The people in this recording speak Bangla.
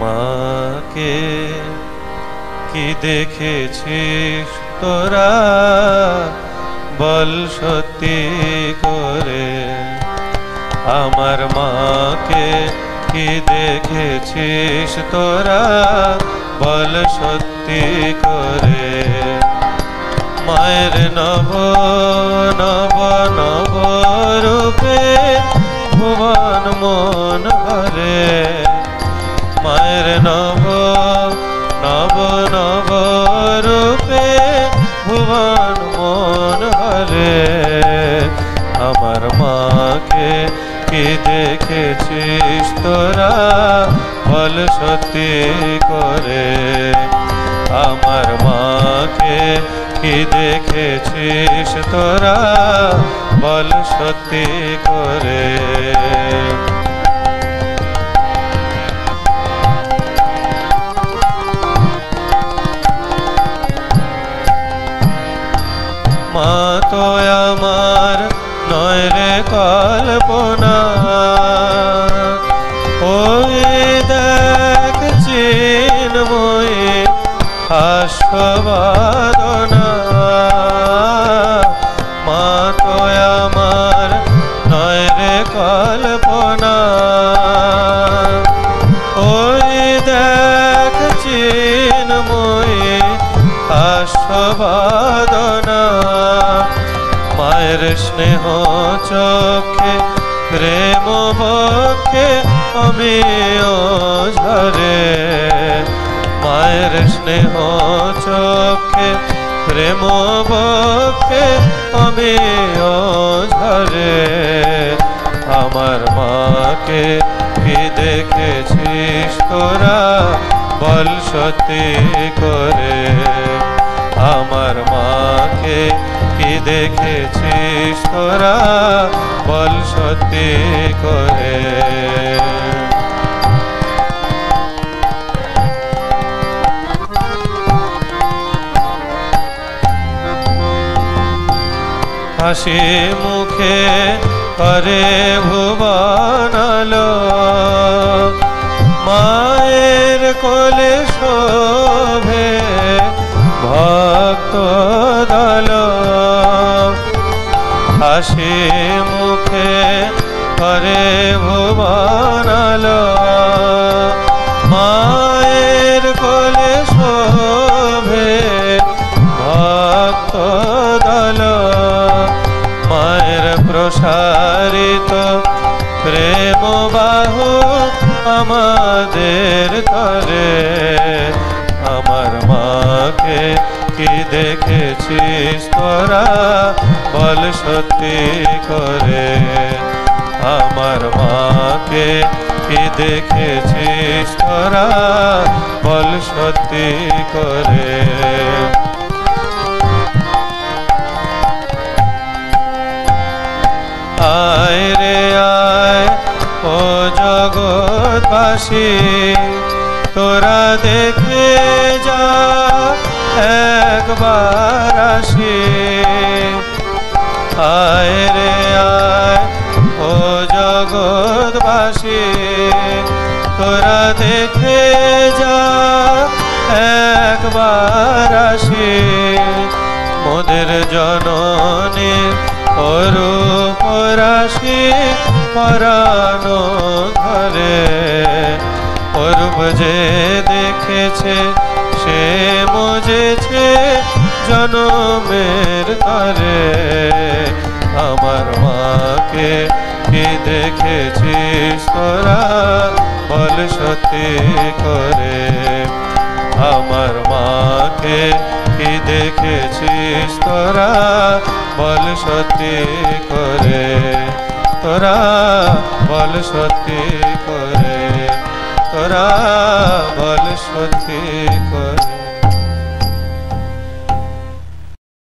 মাকে কি দেখেছিস তোরা বল সত্যি করে, আমার মাকে কি দেখেছিস তোরা বল সত্যি করে। মায়ের নব নব নব রূপে ভুবন মন হরে, মায়ের নব নব নব রূপে ভুবন মন হরে। আমার মাকে কি দেখেছিস তোরা বল সত্যি করে, আমার মাকে কি দেখেছিস তোরা বল সত্যি করে। মা তো আমার নয় রে কল্পনা, ওই দেখ চিন্ময়ী হাস্যবাদনা। মা তো আমার নয় রে কল্পনা, ওই দেখ চিন্ময়ী হাস্যবাদনা। মায়ের স্নেহ চোখে প্রেম বক্ষে আমিও ঝরে, মায়ের স্নেহ চোখে প্রেম বক্ষে আমিও ঝরে। আমার মাকে কি দেখেছিস তোরা বল সত্যি করে, আমার মাকে কি দেখেছিস তোরা বল সত্যি করে। হাসি মুখে করে ভুবনালো, মায়ের কোলে শোভে ভক্ত দল। হাসি মুখে করে ভুবনালো, মায়ের কোলে শোভে ভক্ত দল। মায়ের প্রসারিত প্রেম বাহু আমাদের তরে, আমার মাকে কি দেখেছিস তোরা বল সত্যি করে, আমার মাকে কি দেখেছিস তোরা বল সত্যি করে। আয় রে আয় ও জগৎবাসী, তোরা দেখে যা একবার আসি। আয় রে আয় ও জগৎবাসী, তোরা দেখে যা একবার আসি। মোদের জননী অরূপ রাশি পরানো ঘরে, অরূপ যে দেখেছে সে মজেছে জনমের তরে। আমার মাকে কি দেখেছিস তোরা বল সত্যি করে, আমার মাকে কি দেখেছিস তোরা বল সত্যি করে, তোরা বল সত্যি করে, তোরা বল সত্যি করে।